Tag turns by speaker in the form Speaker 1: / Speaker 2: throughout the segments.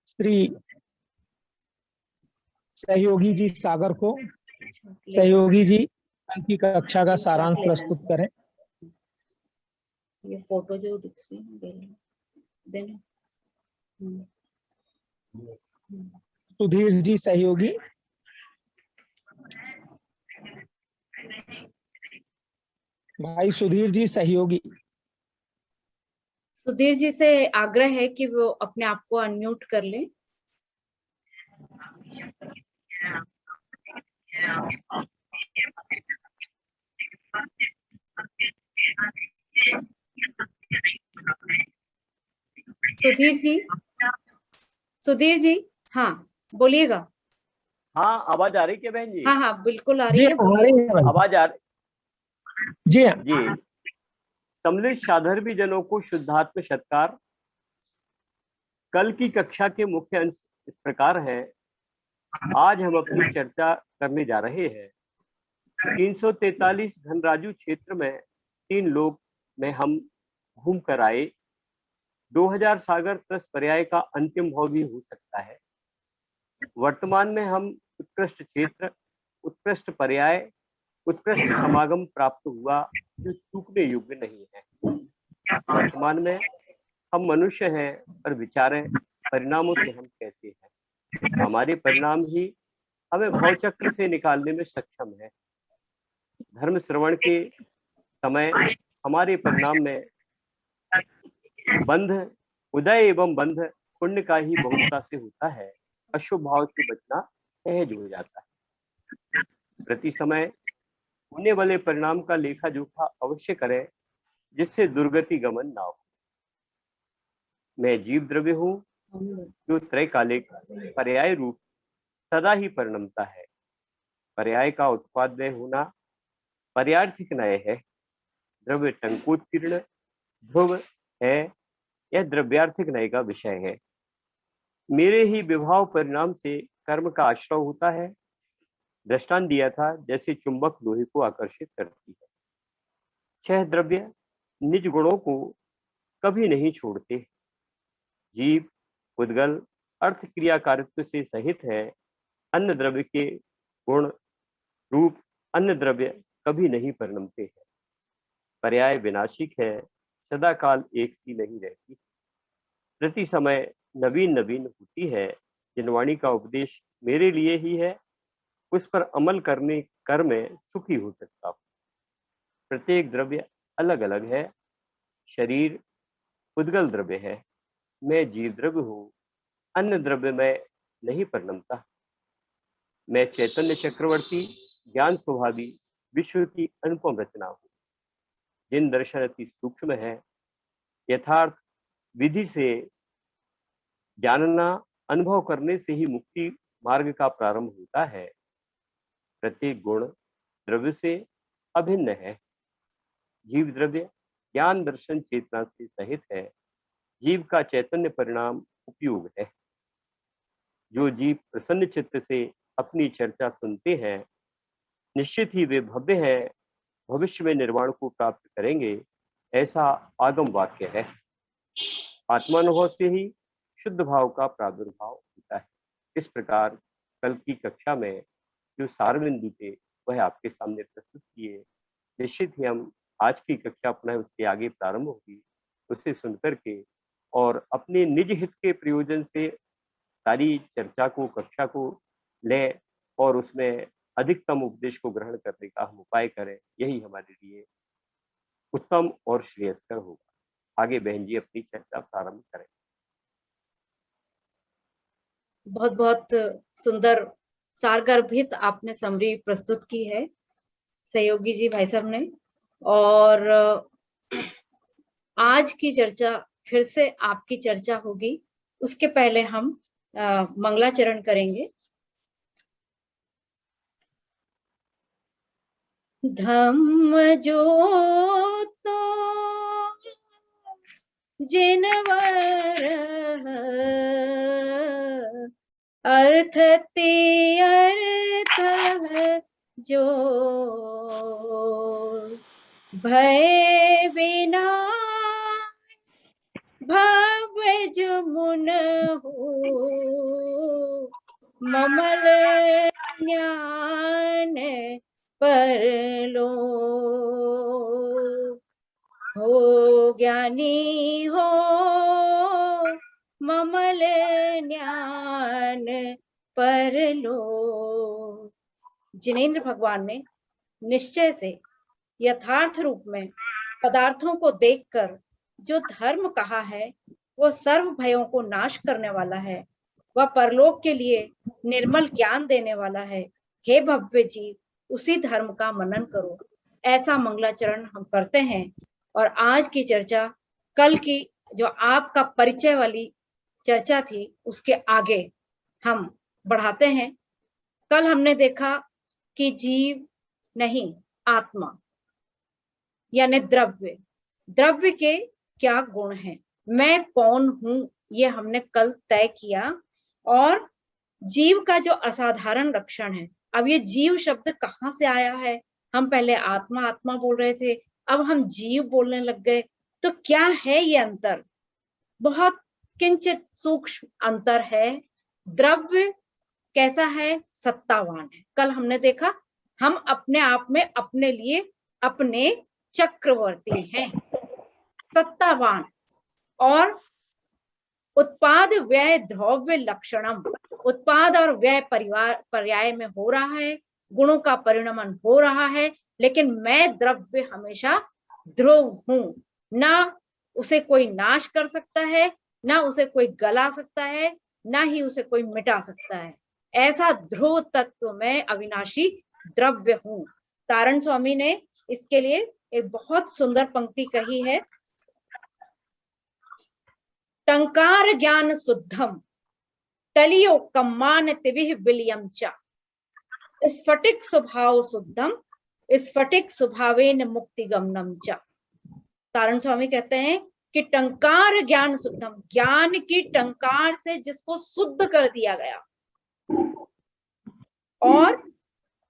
Speaker 1: श्री सहयोगी जी सागर को सहयोगी जी कल की कक्षा का सारांश प्रस्तुत करें।
Speaker 2: ये फोटो जो दिख रही है देना।
Speaker 1: सुधीर जी सहयोगी। भाई सुधीर जी सहयोगी।
Speaker 2: सुधीर जी से आग्रह है कि वो अपने आप को अनम्यूट कर लें। सुधीर जी हाँ बोलिएगा।
Speaker 3: हाँ आवाज आ रही क्या बहन जी?
Speaker 2: हाँ हाँ बिल्कुल आ रही है।
Speaker 3: आवाज आ रही
Speaker 1: जी
Speaker 3: जी। सम्मिलित साधर्मी जनों को शुद्धात्म सत्कार। कल की कक्षा के मुख्य अंश इस प्रकार है। आज हम अपनी चर्चा करने जा रहे हैं 343 धनराजू क्षेत्र में 3 लोग में हम घूम कर आए। 2000 सागर प्लस पर्याय का अंतिम भाव भी हो सकता है। वर्तमान में हम उत्कृष्ट क्षेत्र, उत्कृष्ट पर्याय, उत्कृष्ट समागम प्राप्त हुआ जो चूकने योग्य नहीं है। वर्तमान में हम मनुष्य हैं और विचारें परिणामों से हम कैसे हैं। हमारे परिणाम ही हमें भवचक्र से निकालने में सक्षम है। धर्म श्रवण के समय हमारे परिणाम में बंध, उदय एवं बंध पुण्य का ही बहुलता से होता है। अशुभ भाव से बचना सहज हो जाता है। प्रति समय होने वाले परिणाम का लेखा जोखा अवश्य करें जिससे दुर्गति गमन ना हो। मैं जीव द्रव्य हूँ जो त्रैकालिक पर्याय रूप सदा ही परिणमता है। पर्याय का उत्पादय होना पर्यार्थिक नय है। द्रव्य टंकोत्कीर्ण ध्रुव है, यह द्रव्यार्थिक नय का विषय है। मेरे ही विभाव परिणाम से कर्म का आश्रय होता है। दृष्टांत दिया था जैसे चुंबक लोहे को आकर्षित करती है। 6 द्रव्य निज गुणों को कभी नहीं छोड़ते। जीव, उद्गल, अर्थ क्रियाकारित्व से सहित है। अन्य द्रव्य के गुण रूप अन्य द्रव्य कभी नहीं परिणमते हैं। पर्याय विनाशिक है, सदा काल एक सी नहीं रहती। प्रति समय नवीन नवीन होती है। जिनवाणी का उपदेश मेरे लिए ही है, उस पर अमल करने कर मैं सुखी हो सकता हूँ। प्रत्येक द्रव्य अलग अलग है। शरीर उद्गल द्रव्य है। मैं जीव द्रव्य हूँ, अन्य द्रव्य में नहीं परिणमता। मैं चैतन्य चक्रवर्ती ज्ञान स्वभावी विश्व की अनुपम रचना हूँ। जिन दर्शन अति सूक्ष्म है, यथार्थ विधि से जानना, अनुभव करने से ही मुक्ति मार्ग का प्रारंभ होता है। प्रत्येक गुण द्रव्य से अभिन्न है। जीव द्रव्य ज्ञान दर्शन चेतना से सहित है। जीव का चैतन्य परिणाम उपयोग है। जो जीव प्रसन्न चित्त से अपनी चर्चा सुनते हैं, निश्चित ही वे भव्य हैं, भविष्य में निर्वाण को प्राप्त करेंगे, ऐसा आगम वाक्य है। आत्मानुभव से ही शुद्ध भाव का प्रादुर्भाव होता है। इस प्रकार कल की कक्षा में जो सारबिंदु थे वह आपके सामने प्रस्तुत किए। निश्चित ही हम आज की कक्षा पुनः उसके आगे प्रारंभ होगी, उसे सुनकर के और अपने निज हित के प्रयोजन से सारी चर्चा को, कक्षा को लें और उसमें अधिकतम उपदेश को ग्रहण करने का हम उपाय करें। यही हमारे लिए उत्तम और श्रेयस्कर होगा। आगे बहन जी अपनी चर्चा प्रारंभ करें।
Speaker 2: बहुत बहुत सुंदर सारगर्भित आपने समरी प्रस्तुत की है सहयोगी जी भाई साहब ने। और आज की चर्चा फिर से आपकी चर्चा होगी। उसके पहले हम मंगलाचरण करेंगे। धम्म ज्योतो जिनवर अर्थति अर्थ जो भय बिना भव जमुन हो ममल ज्ञान परलो, हो ज्ञानी हो ममल ज्ञान परलो। जिनेंद्र भगवान ने निश्चय से यथार्थ रूप में पदार्थों को देखकर जो धर्म कहा है वो सर्व भयों को नाश करने वाला है, वह परलोक के लिए निर्मल ज्ञान देने वाला है। हे भव्य जीव, उसी धर्म का मनन करो। ऐसा मंगलाचरण हम करते हैं। और आज की चर्चा, कल की जो आपका परिचय वाली चर्चा थी, उसके आगे हम बढ़ाते हैं। कल हमने देखा कि जीव नहीं, आत्मा यानी द्रव्य, द्रव्य के क्या गुण हैं, मैं कौन हूं, ये हमने कल तय किया। और जीव का जो असाधारण लक्षण है, अब ये जीव शब्द कहाँ से आया है? हम पहले आत्मा आत्मा बोल रहे थे, अब हम जीव बोलने लग गए। तो क्या है ये अंतर? बहुत किंचित सूक्ष्म अंतर है। द्रव्य कैसा है? सत्तावान है। कल हमने देखा हम अपने आप में अपने लिए अपने चक्रवर्ती हैं, सत्तावान। और उत्पाद व्यय द्रव्य लक्षणम, उत्पाद और व्यय परिवार पर्याय में हो रहा है, गुणों का परिणमन हो रहा है, लेकिन मैं द्रव्य हमेशा ध्रुव हूं, ना उसे कोई नाश कर सकता है, ना उसे कोई गला सकता है, ना ही उसे कोई मिटा सकता है। ऐसा ध्रुव तत्व में अविनाशी द्रव्य हूं। तारण स्वामी ने इसके लिए एक बहुत सुंदर पंक्ति कही है। टंकार ज्ञान शुद्धम टलियो कम्मान तिविह विलियम च, स्फटिक स्वभाव शुद्धम स्फटिक स्वभावेन मुक्ति गमनम च। तारण स्वामी कहते हैं कि टंकार ज्ञान शुद्धम, ज्ञान की टंकार से जिसको शुद्ध कर दिया गया, और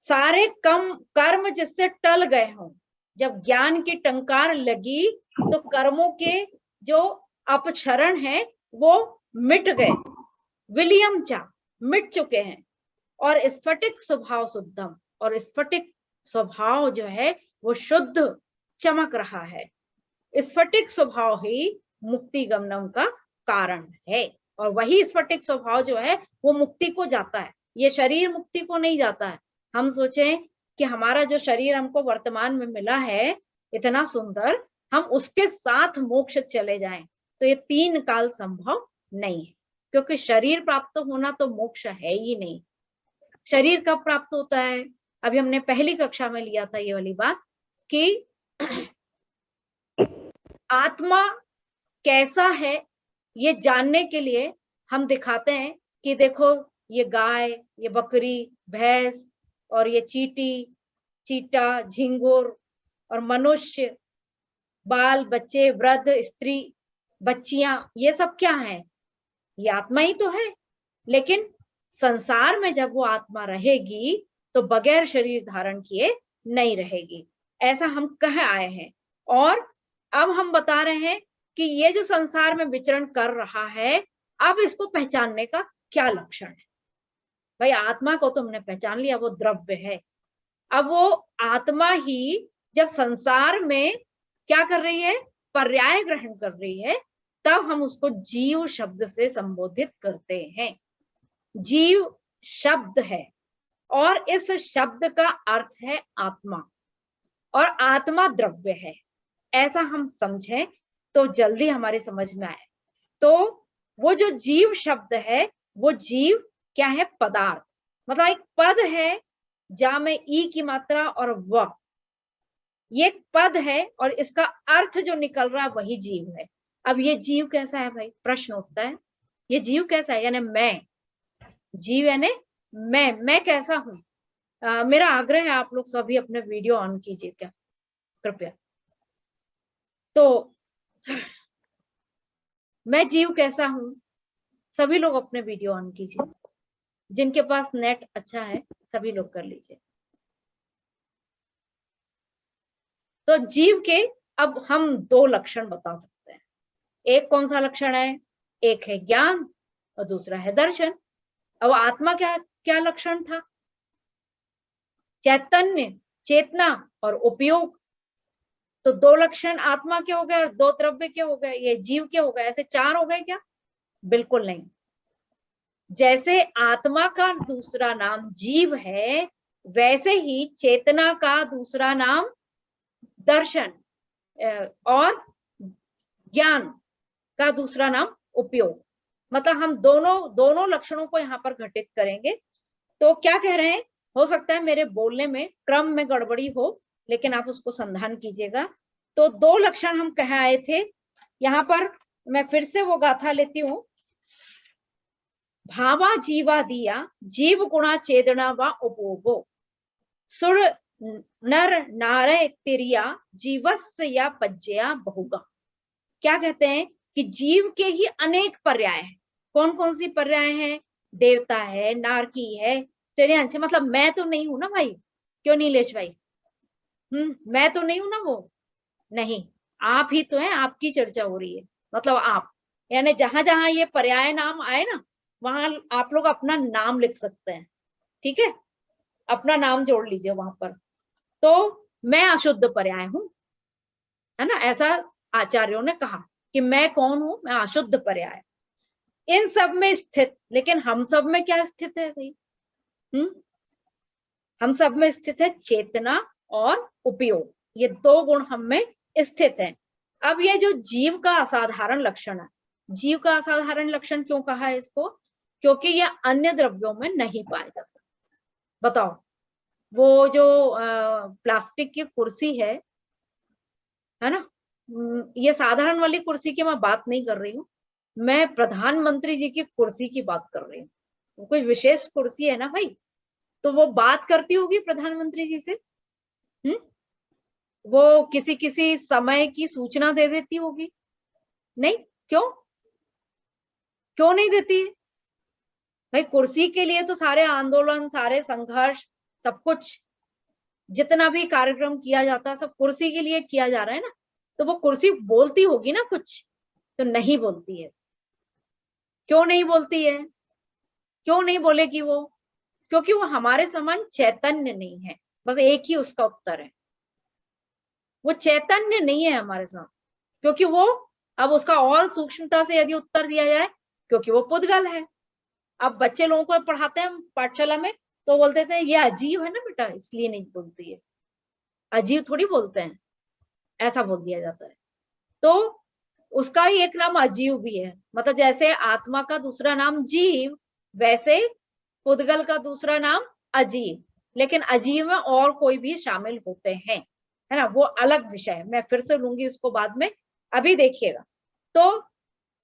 Speaker 2: सारे कर्म जिससे टल गए हों। जब ज्ञान की टंकार लगी तो कर्मों के जो अपक्षरण है वो मिट गए, विलियम चा, मिट चुके हैं। और स्फटिक स्वभाव शुद्धम, और स्फटिक स्वभाव जो है वो शुद्ध चमक रहा है। स्फटिक स्वभाव ही मुक्ति गमनम का कारण है। और वही स्फटिक स्वभाव जो है वो मुक्ति को जाता है, ये शरीर मुक्ति को नहीं जाता है। हम सोचें कि हमारा जो शरीर हमको वर्तमान में मिला है इतना सुंदर, हम उसके साथ मोक्ष चले जाएं, तो ये तीन काल संभव नहीं है, क्योंकि शरीर प्राप्त होना तो मोक्ष है ही नहीं। शरीर कब प्राप्त होता है? अभी हमने पहली कक्षा में लिया था ये वाली बात कि आत्मा कैसा है ये जानने के लिए हम दिखाते हैं कि देखो ये गाय, ये बकरी, भैंस, और ये चींटी, चीटा, झिंगुर और मनुष्य, बाल बच्चे, वृद्ध, स्त्री, बच्चियां, ये सब क्या है? ये आत्मा ही तो है। लेकिन संसार में जब वो आत्मा रहेगी तो बगैर शरीर धारण किए नहीं रहेगी, ऐसा हम कह आए हैं। और अब हम बता रहे हैं कि ये जो संसार में विचरण कर रहा है, अब इसको पहचानने का क्या लक्षण है? भाई आत्मा को तो हमने पहचान लिया, वो द्रव्य है। अब वो आत्मा ही जब संसार में क्या कर रही है? पर्याय ग्रहण कर रही है, तब हम उसको जीव शब्द से संबोधित करते हैं। जीव शब्द है और इस शब्द का अर्थ है आत्मा, और आत्मा द्रव्य है। ऐसा हम समझें तो जल्दी हमारे समझ में आए। तो वो जो जीव शब्द है, वो जीव क्या है? पदार्थ, मतलब एक पद है, जा में ई की मात्रा और व, ये पद है, और इसका अर्थ जो निकल रहा है वही जीव है। अब ये जीव कैसा है भाई? प्रश्न उठता है, ये जीव कैसा है? यानी मैं, जीव यानी मैं कैसा हूं? मेरा आग्रह है आप लोग सभी अपने वीडियो ऑन कीजिए क्या, कृपया। तो मैं जीव कैसा हूं? सभी लोग अपने वीडियो ऑन कीजिए, जिनके पास नेट अच्छा है सभी लोग कर लीजिए। तो जीव के अब हम दो लक्षण बता सकते हैं। एक कौन सा लक्षण है? एक है ज्ञान और दूसरा है दर्शन। अब आत्मा क्या क्या लक्षण था? चैतन्य, चेतना और उपयोग। तो दो लक्षण आत्मा के हो गए और दो द्रव्य के हो गए, ये जीव के हो गए। ऐसे चार हो गए क्या? बिल्कुल नहीं। जैसे आत्मा का दूसरा नाम जीव है, वैसे ही चेतना का दूसरा नाम दर्शन और ज्ञान का दूसरा नाम उपयोग। मतलब हम दोनों लक्षणों को यहाँ पर घटित करेंगे। तो क्या कह रहे हैं? हो सकता है मेरे बोलने में क्रम में गड़बड़ी हो, लेकिन आप उसको संधान कीजिएगा। तो दो लक्षण हम कह आए थे। यहाँ पर मैं फिर से वो गाथा लेती हूँ। भावा जीवा दिया जीव गुणा चेतना व उपयोगो सुर नर नारे तिरिया जीवस्य या पज्जया बहुगा। क्या कहते हैं कि जीव के ही अनेक पर्याय हैं। कौन कौन सी पर्याय हैं? देवता है, नारकी है, तिर्यांश। मतलब मैं तो नहीं हूं ना भाई, क्यों नीलेश भाई? मैं तो नहीं हूं ना वो, नहीं, आप ही तो हैं, आपकी चर्चा हो रही है। मतलब आप, यानी जहां जहां ये पर्याय नाम आए ना, वहां आप लोग अपना नाम लिख सकते हैं। ठीक है, अपना नाम जोड़ लीजिए वहां पर। तो मैं अशुद्ध पर्याय हूं, है ना, ऐसा आचार्यों ने कहा कि मैं कौन हूं? मैं अशुद्ध पर्याय, इन सब में स्थित। लेकिन हम सब में क्या स्थित है भाई? हम सब में स्थित है चेतना और उपयोग, ये दो गुण हम में स्थित हैं। अब ये जो जीव का असाधारण लक्षण है, जीव का असाधारण लक्षण क्यों कहा है इसको? क्योंकि ये अन्य द्रव्यों में नहीं पाया जाता। बताओ, वो जो प्लास्टिक की कुर्सी है ना, ये साधारण वाली कुर्सी की मैं बात नहीं कर रही हूँ, मैं प्रधानमंत्री जी की कुर्सी की बात कर रही हूँ। कोई विशेष कुर्सी है ना भाई, तो वो बात करती होगी प्रधानमंत्री जी से। वो किसी किसी समय की सूचना दे देती होगी, नहीं? क्यों क्यों नहीं देती है भाई? कुर्सी के लिए तो सारे आंदोलन, सारे संघर्ष, सब कुछ, जितना भी कार्यक्रम किया जाता है, सब कुर्सी के लिए किया जा रहा है ना। तो वो कुर्सी बोलती होगी ना कुछ, तो नहीं बोलती है। क्यों नहीं बोलती है? क्यों नहीं बोलेगी वो? क्योंकि वो हमारे समान चैतन्य नहीं है। बस एक ही उसका उत्तर है, वो चैतन्य नहीं है हमारे साथ। क्योंकि वो, अब उसका और सूक्ष्मता से यदि उत्तर दिया जाए, क्योंकि वो पुद्गल है। अब बच्चे लोगों को पढ़ाते हैं पाठशाला में, तो बोलते थे ये अजीब है ना बेटा, इसलिए नहीं बोलती है। अजीब थोड़ी बोलते हैं, ऐसा बोल दिया जाता है। तो उसका ही एक नाम अजीव भी है। मतलब जैसे आत्मा का दूसरा नाम जीव, वैसे पुद्गल का दूसरा नाम अजीव। लेकिन अजीव में और कोई भी शामिल होते हैं, है ना, वो अलग विषय है, मैं फिर से लूंगी उसको बाद में। अभी देखिएगा, तो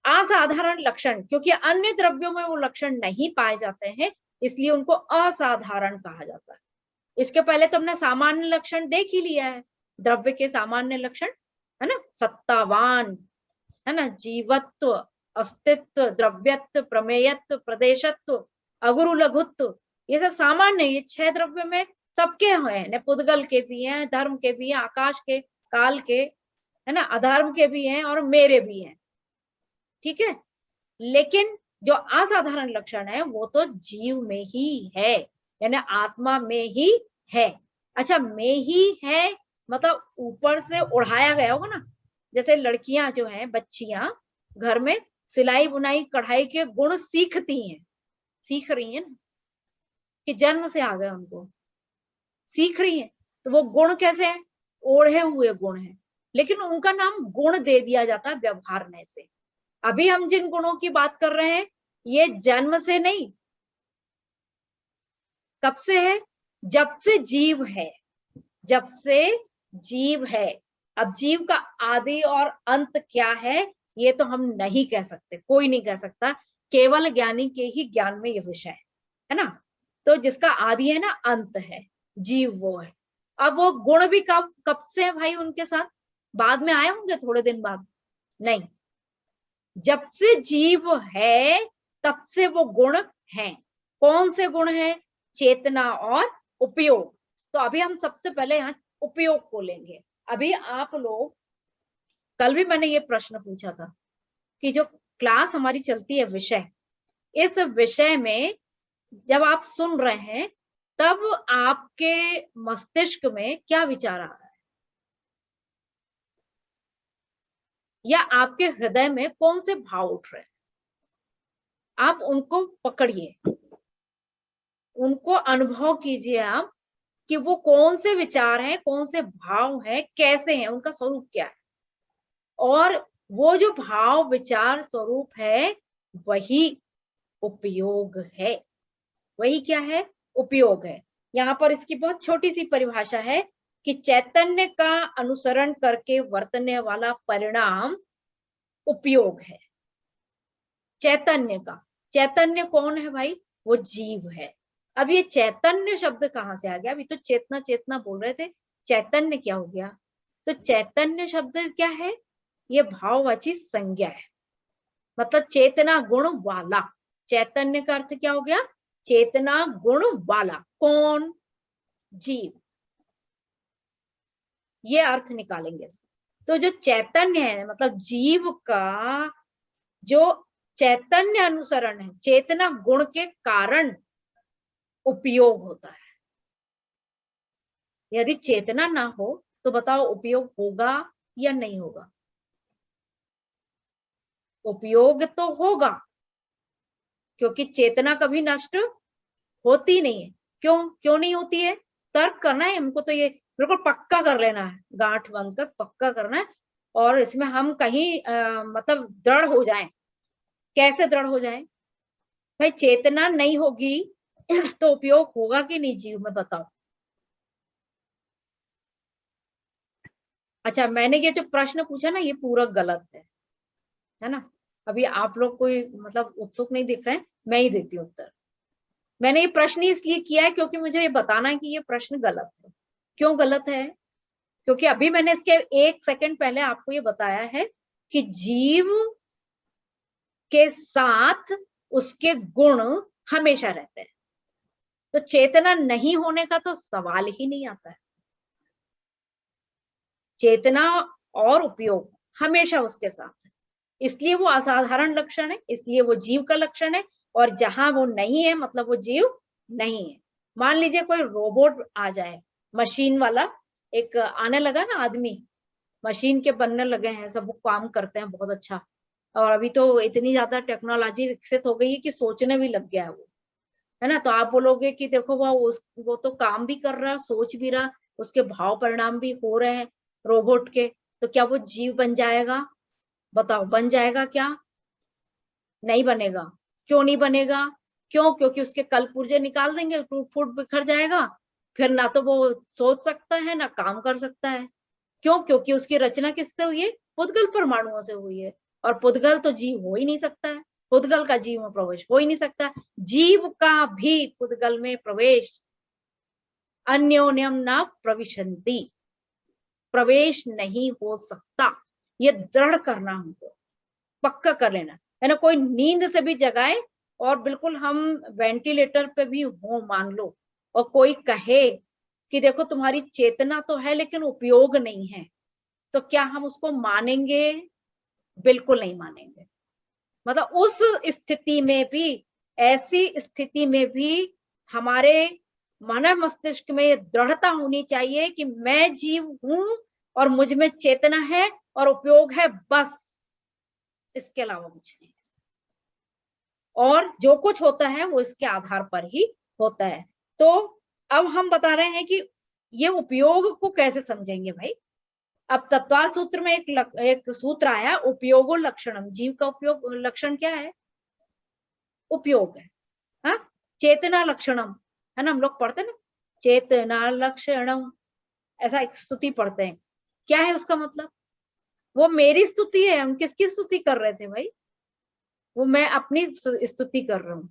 Speaker 2: असाधारण लक्षण, क्योंकि अन्य द्रव्यों में वो लक्षण नहीं पाए जाते हैं, इसलिए उनको असाधारण कहा जाता है। इसके पहले तो हमने सामान्य लक्षण देख ही लिया है, द्रव्य के सामान्य लक्षण, है ना, सत्तावान, है ना, जीवत्व, अस्तित्व, द्रव्यत्व, प्रमेयत्व, प्रदेशत्व, अगुरु लघुत्व, ये सब सामान्य, ये 6 द्रव्य में सबके हैं, पुद्गल के भी हैं, धर्म के भी हैं, आकाश के, काल के, है ना, अधर्म के भी हैं और मेरे भी हैं। ठीक है, लेकिन जो असाधारण लक्षण है वो तो जीव में ही है, यानी आत्मा में ही है। अच्छा, में ही है मतलब ऊपर से उड़ाया गया होगा ना। जैसे लड़कियां जो हैं, बच्चियां घर में सिलाई बुनाई कढ़ाई के गुण सीखती हैं, सीख रही हैं ना, कि जन्म से आ गए उनको, सीख रही हैं। तो वो गुण कैसे हैं? ओढ़े हुए गुण हैं, लेकिन उनका नाम गुण दे दिया जाता है व्यवहारने से। अभी हम जिन गुणों की बात कर रहे हैं, ये जन्म से नहीं, कब से है? जब से जीव है, जब से जीव है। अब जीव का आदि और अंत क्या है, ये तो हम नहीं कह सकते, कोई नहीं कह सकता, केवल ज्ञानी के ही ज्ञान में ये विषय है ना। तो जिसका आदि है ना, अंत है, जीव वो है। अब वो गुण भी कब कब से है भाई उनके साथ? बाद में आए होंगे, थोड़े दिन बाद? नहीं, जब से जीव है तब से वो गुण हैं। कौन से गुण हैं? चेतना और उपयोग। तो अभी हम सबसे पहले यहाँ उपयोग को लेंगे। अभी आप लोग, कल भी मैंने ये प्रश्न पूछा था कि जो क्लास हमारी चलती है विषय, इस विषय में जब आप सुन रहे हैं तब आपके मस्तिष्क में क्या विचार आ रहा है, या आपके हृदय में कौन से भाव उठ रहे हैं, आप उनको पकड़िए, उनको अनुभव कीजिए आप कि वो कौन से विचार हैं, कौन से भाव हैं, कैसे हैं, उनका स्वरूप क्या है। और वो जो भाव विचार स्वरूप है वही उपयोग है। वही क्या है? उपयोग है। यहाँ पर इसकी बहुत छोटी सी परिभाषा है कि चैतन्य का अनुसरण करके वर्तने वाला परिणाम उपयोग है। चैतन्य का, चैतन्य कौन है भाई? वो जीव है। अब ये चैतन्य शब्द कहाँ से आ गया? अभी तो चेतना चेतना बोल रहे थे, चैतन्य क्या हो गया? तो चैतन्य शब्द क्या है? ये भाववाची संज्ञा है, मतलब चेतना गुण वाला। चैतन्य का अर्थ क्या हो गया? चेतना गुण वाला। कौन? जीव। ये अर्थ निकालेंगे। तो जो चैतन्य है मतलब जीव का जो चैतन्य अनुसरण है, चेतना गुण के कारण उपयोग होता है। यदि चेतना ना हो तो बताओ उपयोग होगा या नहीं होगा? उपयोग तो होगा, क्योंकि चेतना कभी नष्ट होती नहीं है। क्यों नहीं होती है? तर्क करना है हमको, तो ये बिल्कुल पक्का कर लेना है, गांठ बांध कर पक्का करना है। और इसमें हम कहीं मतलब दृढ़ हो जाएं। कैसे दृढ़ हो जाएं? भाई चेतना नहीं होगी तो उपयोग होगा कि नहीं जीव में, बताओ। अच्छा, मैंने ये जो प्रश्न पूछा ना, ये पूरा गलत है ना? अभी आप लोग कोई मतलब उत्सुक नहीं दिख रहे हैं, मैं ही देती हूँ उत्तर। मैंने ये प्रश्न इसलिए किया है क्योंकि मुझे ये बताना है कि ये प्रश्न गलत है। क्यों गलत है? क्योंकि अभी मैंने इसके 1 सेकंड पहले आपको ये बताया है कि जीव के साथ उसके गुण हमेशा रहते हैं, तो चेतना नहीं होने का तो सवाल ही नहीं आता है। चेतना और उपयोग हमेशा उसके साथ है, इसलिए वो असाधारण लक्षण है, इसलिए वो जीव का लक्षण है। और जहां वो नहीं है मतलब वो जीव नहीं है। मान लीजिए कोई रोबोट आ जाए, मशीन वाला एक आने लगा ना, आदमी मशीन के बनने लगे हैं, सब काम करते हैं बहुत अच्छा। और अभी तो इतनी ज्यादा टेक्नोलॉजी विकसित हो गई है कि सोचने भी लग गया है वो, है ना? तो आप बोलोगे कि देखो वो तो काम भी कर रहा है, सोच भी रहा, उसके भाव परिणाम भी हो रहे हैं रोबोट के, तो क्या वो जीव बन जाएगा? बताओ, बन जाएगा क्या? नहीं बनेगा। क्यों नहीं बनेगा? क्यों? क्योंकि उसके कल पुर्जे निकाल देंगे, टूट फूट बिखर जाएगा, फिर ना तो वो सोच सकता है ना काम कर सकता है। क्यों? क्योंकि उसकी रचना किससे हुई है? पुद्गल परमाणुओं से हुई है, और पुद्गल तो जीव हो ही नहीं सकता है, पुद्गल का जीव में प्रवेश हो ही नहीं सकता। जीव का भी पुद्गल में प्रवेश अन्योन्यम न प्रविशन्ति, प्रवेश नहीं हो सकता। ये दृढ़ करना हमको, पक्का कर लेना है ना। कोई नींद से भी जगाए और बिल्कुल हम वेंटिलेटर पे भी हो मान लो, और कोई कहे कि देखो तुम्हारी चेतना तो है लेकिन उपयोग नहीं है, तो क्या हम उसको मानेंगे? बिल्कुल नहीं मानेंगे। मतलब उस स्थिति में भी, ऐसी स्थिति में भी हमारे मन मस्तिष्क में दृढ़ता होनी चाहिए कि मैं जीव हूं और मुझ में चेतना है और उपयोग है, बस, इसके अलावा कुछ नहीं। और जो कुछ होता है वो इसके आधार पर ही होता है। तो अब हम बता रहे हैं कि ये उपयोग को कैसे समझेंगे भाई। अब तत्वार्थ सूत्र में एक सूत्र आया, उपयोगो लक्षणम। जीव का उपयोग लक्षण क्या है? उपयोग है। हाँ, चेतना लक्षणम, है ना? हम लोग पढ़ते ना, चेतना लक्षणम, ऐसा एक स्तुति पढ़ते हैं। क्या है उसका मतलब? वो मेरी स्तुति है। हम किसकी स्तुति कर रहे थे भाई? वो मैं अपनी स्तुति कर रहा हूँ,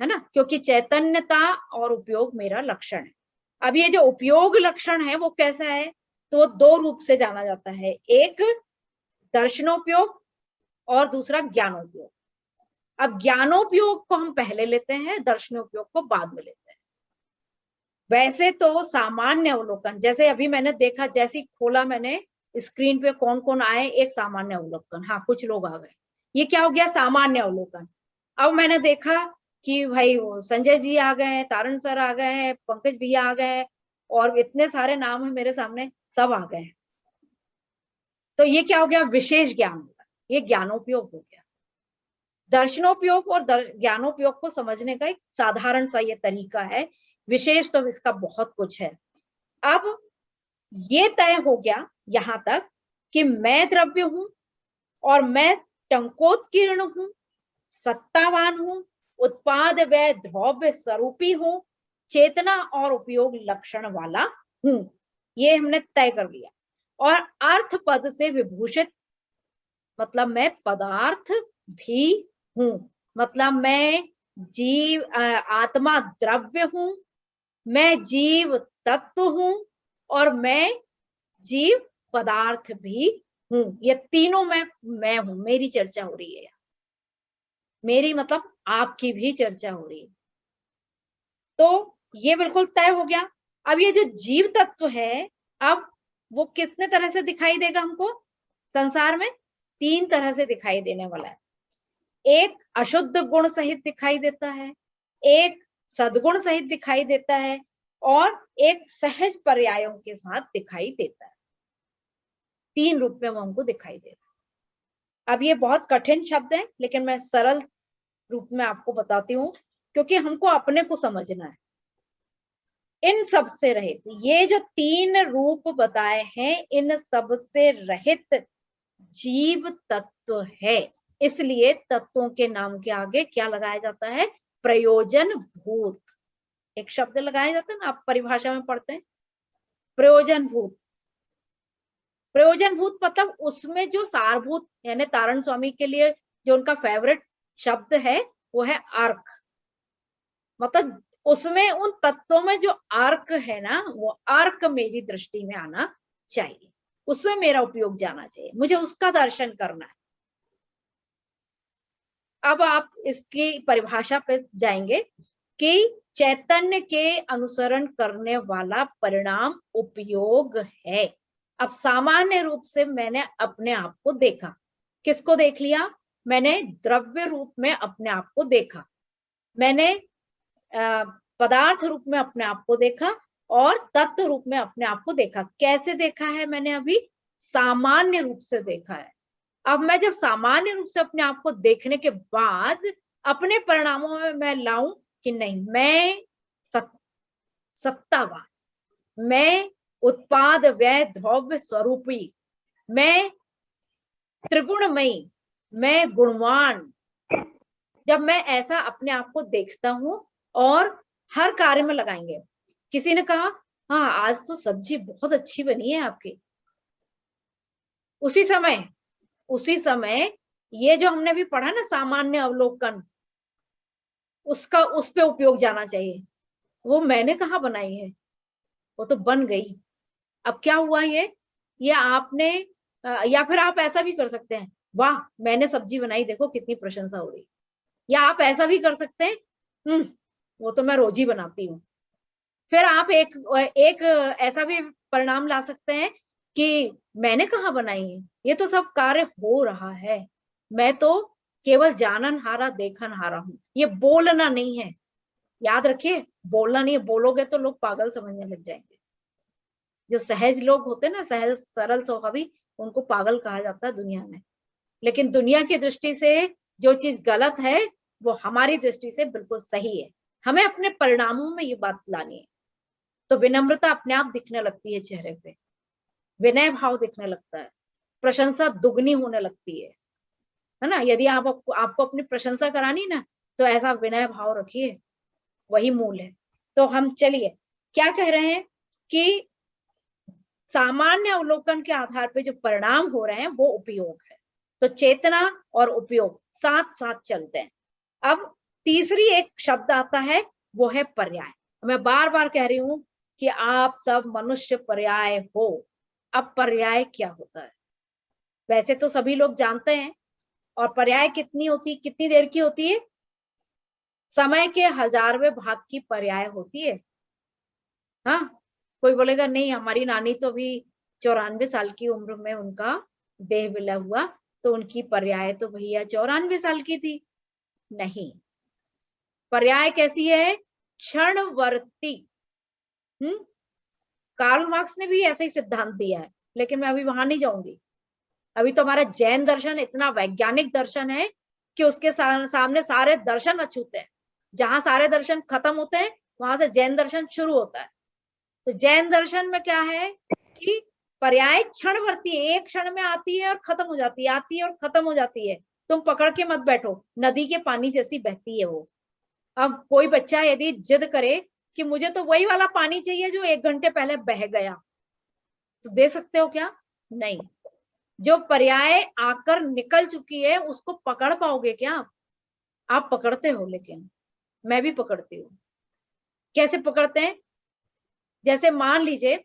Speaker 2: है ना? क्योंकि चैतन्यता और उपयोग मेरा लक्षण है। अब ये जो उपयोग लक्षण है वो कैसा है? तो वो 2 रूप से जाना जाता है, एक दर्शनोपयोग और दूसरा ज्ञानोपयोग। अब ज्ञानोपयोग को हम पहले लेते हैं, दर्शनोपयोग को बाद में लेते हैं। वैसे तो सामान्य अवलोकन, जैसे अभी मैंने देखा, जैसे खोला मैंने स्क्रीन पे कौन कौन आए, एक सामान्य अवलोकन, हाँ कुछ लोग आ गए, ये क्या हो गया? सामान्य अवलोकन। अब मैंने देखा कि भाई वो संजय जी आ गए हैं, तारण सर आ गए हैं, पंकज भैया आ गए हैं, और इतने सारे नाम है मेरे सामने, सब आ गए हैं। तो ये क्या हो गया, विशेष ज्ञान हो गया, ये ज्ञानोपयोग हो गया। दर्शनोपयोग और ज्ञानोपयोग को समझने का एक साधारण सा ये तरीका है, विशेष तो इसका बहुत कुछ है। अब ये तय हो गया यहां तक कि मैं द्रव्य हूं और मैं टंकोत्कीर्ण हूं, सत्तावान हूं, उत्पाद व द्रव्य स्वरूपी हूं, चेतना और उपयोग लक्षण वाला हूं, ये हमने तय कर लिया। और अर्थ पद से विभूषित, मतलब मैं पदार्थ भी हूं, मतलब मैं जीव आत्मा द्रव्य हूं, मैं जीव तत्व हूं, और मैं जीव पदार्थ भी हूं। ये तीनों मैं हूं, मेरी चर्चा हो रही है, मेरी मतलब आपकी भी चर्चा हो रही है। तो ये बिल्कुल तय हो गया। अब ये जो जीव तत्व है, अब वो कितने तरह से दिखाई देगा हमको संसार में? 3 तरह से दिखाई देने वाला है। एक अशुद्ध गुण सहित दिखाई देता है, एक सद्गुण सहित दिखाई देता है, और एक सहज पर्यायों के साथ दिखाई देता है। 3 रूप में वो हमको दिखाई देता है। अब ये बहुत कठिन शब्द है, लेकिन मैं सरल रूप में आपको बताती हूँ, क्योंकि हमको अपने को समझना है। इन सब से रहित, ये जो 3 रूप बताए हैं, इन सब से रहित जीव तत्व है। इसलिए तत्वों के नाम के आगे क्या लगाया जाता है? प्रयोजन भूत। एक शब्द लगाया जाता है ना, आप परिभाषा में पढ़ते हैं, प्रयोजन भूत। प्रयोजन भूत मतलब उसमें जो सारभूत, यानी तारण स्वामी के लिए जो उनका फेवरेट शब्द है वो है अर्क। मतलब उसमें उन तत्वों में जो अर्क है ना, वो अर्क मेरी दृष्टि में आना चाहिए, उसमें मेरा उपयोग जाना चाहिए, मुझे उसका दर्शन करना है। अब आप इसकी परिभाषा पे जाएंगे कि चैतन्य के अनुसरण करने वाला परिणाम उपयोग है। अब सामान्य रूप से मैंने अपने आप को देखा, किसको देख लिया? मैंने द्रव्य रूप में अपने आप को देखा, मैंने पदार्थ रूप में अपने आप को देखा, और तत्व रूप में अपने आप को देखा। कैसे देखा है मैंने? अभी सामान्य रूप से देखा है। अब मैं जब सामान्य रूप से अपने आप को देखने के बाद अपने परिणामों में मैं लाऊं कि नहीं, मैं सत्तावान, मैं उत्पाद व्यय द्रव्य स्वरूपी, मैं त्रिगुणमयी, मैं गुणवान, जब मैं ऐसा अपने आप को देखता हूं, और हर कार्य में लगाएंगे। किसी ने कहा हाँ आज तो सब्जी बहुत अच्छी बनी है आपकी, उसी समय ये जो हमने भी पढ़ा ना सामान्य अवलोकन, उसका उस पे उपयोग जाना चाहिए। वो मैंने कहा बनाई है, वो तो बन गई। अब क्या हुआ ये आपने, या फिर आप ऐसा भी कर सकते हैं, वाह मैंने सब्जी बनाई, देखो कितनी प्रशंसा हो रही। या आप ऐसा भी कर सकते हैं, वो तो मैं रोज ही बनाती हूँ। फिर आप एक ऐसा भी परिणाम ला सकते हैं कि मैंने कहा बनाई है, ये तो सब कार्य हो रहा है, मैं तो केवल जानन हारा देखन हारा हूं। ये बोलना नहीं है, याद रखिए, बोलना नहीं है। बोलोगे तो लोग पागल समझने लग जाएंगे। जो सहज लोग होते हैं ना, सहज सरल स्वभावी, उनको पागल कहा जाता है दुनिया में। लेकिन दुनिया की दृष्टि से जो चीज गलत है, वो हमारी दृष्टि से बिल्कुल सही है। हमें अपने परिणामों में ये बात लानी है। तो विनम्रता अपने आप दिखने लगती है चेहरे पे, विनय भाव दिखने लगता है, प्रशंसा दुगनी होने लगती है ना। यदि आपको अपनी प्रशंसा करानी ना, तो ऐसा विनय भाव रखिए, वही मूल है। तो हम चलिए क्या कह रहे हैं कि सामान्य अवलोकन के आधार पे जो परिणाम हो रहे हैं वो उपयोग है। तो चेतना और उपयोग साथ साथ चलते हैं। अब तीसरी एक शब्द आता है, वो है पर्याय। मैं बार बार कह रही हूं कि आप सब मनुष्य पर्याय हो। अब पर्याय क्या होता है? वैसे तो सभी लोग जानते हैं, और पर्याय कितनी देर की होती है? समय के 1000वें भाग की पर्याय होती है। हाँ, कोई बोलेगा नहीं हमारी नानी तो अभी 94 साल की उम्र में उनका देह विलय हुआ, तो उनकी पर्याय तो भैया 94 साल की थी। नहीं, पर्याय कैसी है? क्षणवर्ती। कार्ल मार्क्स ने भी ऐसा ही सिद्धांत दिया है, लेकिन मैं अभी वहां नहीं जाऊंगी। अभी तो हमारा जैन दर्शन इतना वैज्ञानिक दर्शन है कि उसके सामने सारे दर्शन अछूते हैं। जहां सारे दर्शन खत्म होते हैं वहां से जैन दर्शन शुरू होता है। तो जैन दर्शन में क्या है कि पर्याय क्षणवर्ती, एक क्षण में आती है और खत्म हो जाती है, आती है और खत्म हो जाती है। तुम पकड़ के मत बैठो, नदी के पानी जैसी बहती है वो। अब कोई बच्चा यदि जिद करे कि मुझे तो वही वाला पानी चाहिए जो 1 घंटे पहले बह गया, तो दे सकते हो क्या? नहीं। जो पर्याय आकर निकल चुकी है उसको पकड़ पाओगे क्या? आप पकड़ते हो, लेकिन मैं भी पकड़ती हूँ। कैसे पकड़ते हैं? जैसे मान लीजिए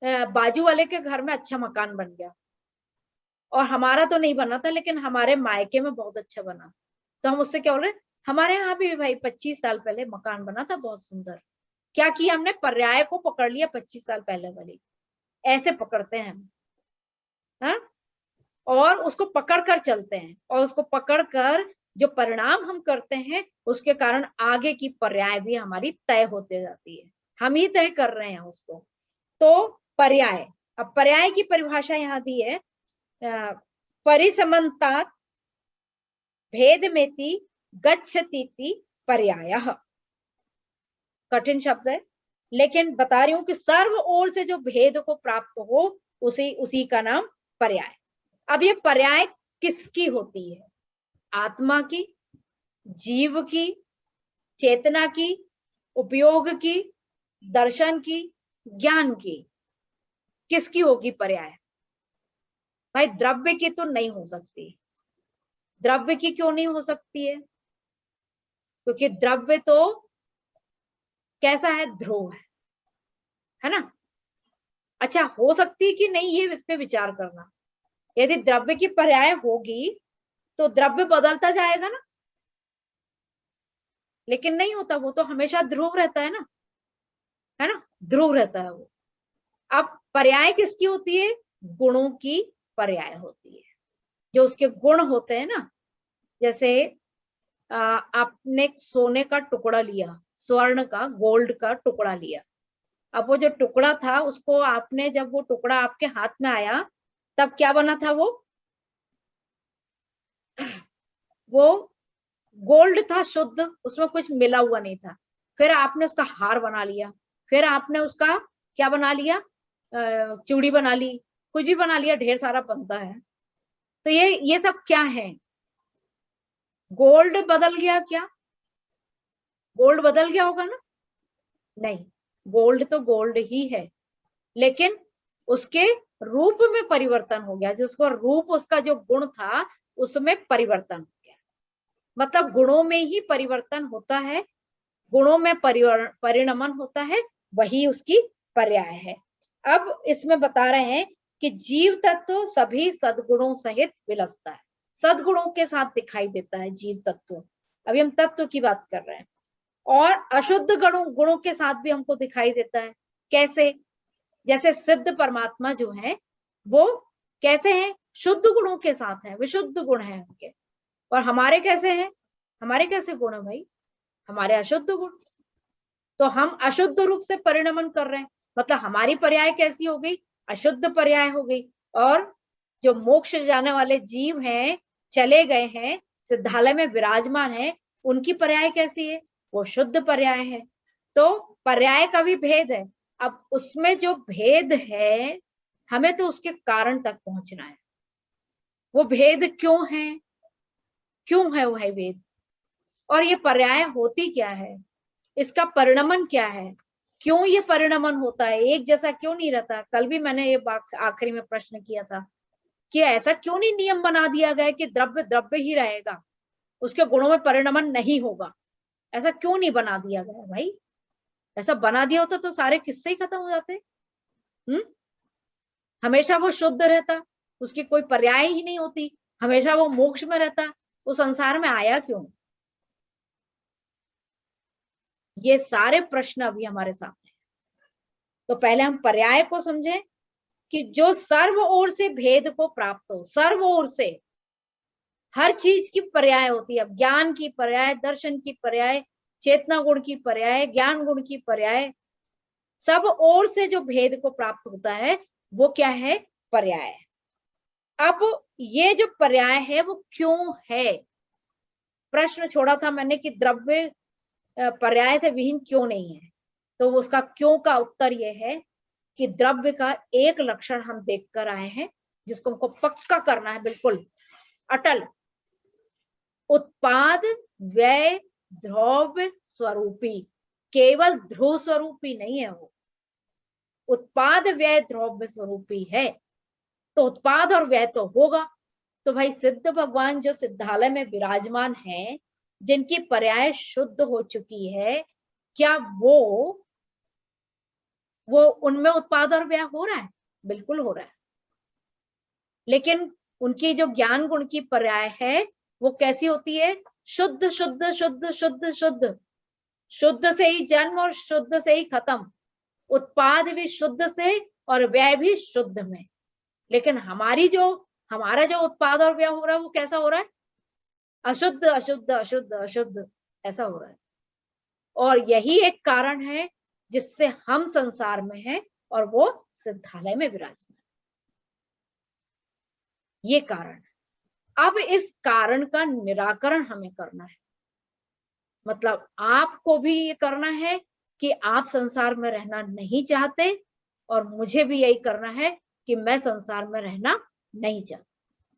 Speaker 2: बाजू वाले के घर में अच्छा मकान बन गया और हमारा तो नहीं बना था, लेकिन हमारे मायके में बहुत अच्छा बना। तो हम उससे क्या बोल रहे, हमारे यहाँ भी भाई 25 साल पहले मकान बना था बहुत सुंदर। क्या किया हमने? पर्याय को पकड़ लिया, 25 साल पहले वाली। ऐसे पकड़ते हैं हम, हाँ? और उसको पकड़ कर चलते हैं, और उसको पकड़ कर जो परिणाम हम करते हैं उसके कारण आगे की पर्याय भी हमारी तय होते जाती है। हम ही तय कर रहे हैं उसको। तो पर्याय, अब पर्याय की परिभाषा यहाँ दी है, परिसमन्तात् भेदमेति गच्छतीति पर्यायः। कठिन शब्द है, लेकिन बता रही हूं कि सर्व ओर से जो भेद को प्राप्त हो उसी का नाम पर्याय। अब ये पर्याय किसकी होती है? आत्मा की, जीव की, चेतना की, उपयोग की, दर्शन की, ज्ञान की? किसकी होगी पर्याय? भाई द्रव्य की तो नहीं हो सकती। द्रव्य की क्यों नहीं हो सकती है? क्योंकि द्रव्य तो कैसा है? ध्रुव है ना। अच्छा, हो सकती है कि नहीं, ये इस पे विचार करना। यदि द्रव्य की पर्याय होगी तो द्रव्य बदलता जाएगा ना, लेकिन नहीं होता, वो तो हमेशा ध्रुव रहता है ना, ध्रुव रहता है वो। अब पर्याय किसकी होती है? गुणों की पर्याय होती है। जो उसके गुण होते हैं ना, जैसे आपने सोने का टुकड़ा लिया, स्वर्ण का, गोल्ड का टुकड़ा लिया। अब वो जो टुकड़ा था उसको आपने, जब वो टुकड़ा आपके हाथ में आया तब क्या बना था? वो गोल्ड था, शुद्ध, उसमें कुछ मिला हुआ नहीं था। फिर आपने उसका हार बना लिया, फिर आपने उसका क्या बना लिया? चूड़ी बना ली, कुछ भी बना लिया, ढेर सारा बनता है। तो ये सब क्या है? गोल्ड बदल गया क्या? गोल्ड बदल गया होगा ना? नहीं, गोल्ड तो गोल्ड ही है, लेकिन उसके रूप में परिवर्तन हो गया। जिसको रूप, उसका जो गुण था उसमें परिवर्तन हो गया। मतलब गुणों में ही परिवर्तन होता है, गुणों में परिणमन होता है, वही उसकी पर्याय है। अब इसमें बता रहे हैं कि जीव तत्व सभी सद्गुणों सहित विलसता है। सद्गुणों के साथ दिखाई देता है जीव तत्व। अभी हम तत्व की बात कर रहे हैं। और अशुद्ध गुणों के साथ भी हमको दिखाई देता है। कैसे? जैसे सिद्ध परमात्मा जो है वो कैसे हैं? शुद्ध गुणों के साथ है, विशुद्ध गुण है उनके। और हमारे कैसे हैं? हमारे कैसे गुण है भाई? हमारे अशुद्ध गुण। तो हम अशुद्ध रूप से परिणमन कर रहे हैं, मतलब हमारी पर्याय कैसी हो गई? अशुद्ध पर्याय हो गई। और जो मोक्ष जाने वाले जीव हैं, चले गए हैं, सिद्धालय में विराजमान है, उनकी पर्याय कैसी है? वो शुद्ध पर्याय है। तो पर्याय का भी भेद है। अब उसमें जो भेद है, हमें तो उसके कारण तक पहुंचना है। वो भेद क्यों है? क्यों है वह भेद? और ये पर्याय होती क्या है? इसका परिणमन क्या है? क्यों ये परिणमन होता है? एक जैसा क्यों नहीं रहता? कल भी मैंने ये आखिरी में प्रश्न किया था कि ऐसा क्यों नहीं नियम बना दिया गया कि द्रव्य द्रव्य ही रहेगा, उसके गुणों में परिणमन नहीं होगा? ऐसा क्यों नहीं बना दिया गया भाई? ऐसा बना दिया होता तो सारे किस्से ही खत्म हो जाते। हमेशा वो शुद्ध रहता, उसकी कोई पर्याय ही नहीं होती, हमेशा वो मोक्ष में रहता, वो संसार में आया क्यों? ये सारे प्रश्न अभी हमारे सामने। तो पहले हम पर्याय को समझें कि जो सर्व ओर से भेद को प्राप्त हो। सर्व ओर से हर चीज की पर्याय होती है। ज्ञान की पर्याय, दर्शन की पर्याय, चेतना गुण की पर्याय, ज्ञान गुण की पर्याय, सब ओर से जो भेद को प्राप्त होता है वो क्या है? पर्याय। अब ये जो पर्याय है वो क्यों है? प्रश्न छोड़ा था मैंने कि द्रव्य पर्याय से विहीन क्यों नहीं है, तो उसका क्यों का उत्तर ये है कि द्रव्य का एक लक्षण हम देख कर आए हैं जिसको हमको पक्का करना है, बिल्कुल अटल। उत्पाद व्यय द्रव्य स्वरूपी, केवल ध्रुव स्वरूपी नहीं है वो, उत्पाद व्यय द्रव्य स्वरूपी है। तो उत्पाद और व्यय तो होगा। तो भाई सिद्ध भगवान जो सिद्धालय में विराजमान है, जिनकी पर्याय शुद्ध हो चुकी है, क्या वो उनमें उत्पाद और व्यय हो रहा है? बिल्कुल हो रहा है। लेकिन उनकी जो ज्ञान गुण की पर्याय है वो कैसी होती है? शुद्ध शुद्ध शुद्ध शुद्ध शुद्ध, शुद्ध से ही जन्म और शुद्ध से ही खत्म, उत्पाद भी शुद्ध से और व्यय भी शुद्ध में। लेकिन हमारा जो उत्पाद और व्यय हो रहा है वो कैसा हो रहा है? अशुद्ध अशुद्ध अशुद्ध अशुद्ध, ऐसा हो रहा है। और यही एक कारण है जिससे हम संसार में हैं और वो सिद्धालय में विराजमान, ये कारण है। अब इस कारण का निराकरण हमें करना है, मतलब आपको भी ये करना है कि आप संसार में रहना नहीं चाहते, और मुझे भी यही करना है कि मैं संसार में रहना नहीं चाहता।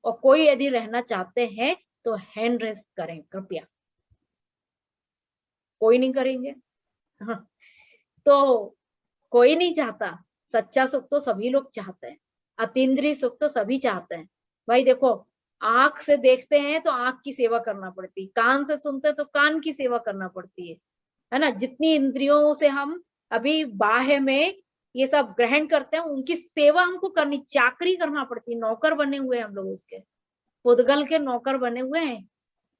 Speaker 2: और कोई यदि रहना चाहते हैं तो हैंड रेस करें कृपया। कोई नहीं करेंगे? हाँ। तो कोई नहीं चाहता। सच्चा सुख तो सभी लोग चाहते हैं, अतीन्द्रिय सुख तो सभी चाहते हैं। भाई देखो, आंख से देखते हैं तो आंख की सेवा करना पड़ती, कान से सुनते हैं तो कान की सेवा करना पड़ती है ना। जितनी इंद्रियों से हम अभी बाह्य में ये सब ग्रहण करते हैं, उनकी सेवा हमको करनी, चाकरी करना पड़ती, नौकर बने हुए हैं हम लोग उसके, पुद्गल के नौकर बने हुए हैं।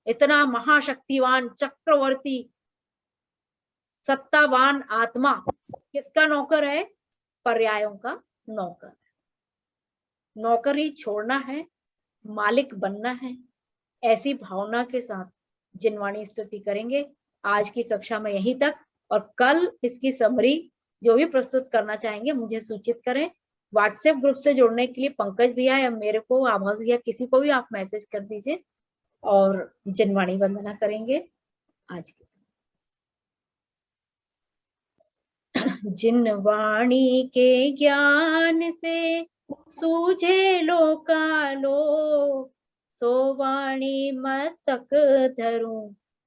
Speaker 2: इतना महाशक्तिवान चक्रवर्ती सत्तावान आत्मा किसका नौकर है? पर्यायों का नौकर। नौकरी छोड़ना है, मालिक बनना है, ऐसी भावना के साथ जिनवाणी स्तुति करेंगे। आज की कक्षा में यहीं तक, और कल इसकी समरी जो भी प्रस्तुत करना चाहेंगे मुझे सूचित करें। व्हाट्सएप ग्रुप से जुड़ने के लिए पंकज भैया या मेरे को, आभास भैया, किसी को भी आप मैसेज कर दीजिए और जिनवाणी वंदना करेंगे आज की। जिनवाणी के ज्ञान से सूझे लोकालोक, सो वाणी मस्तक धरूं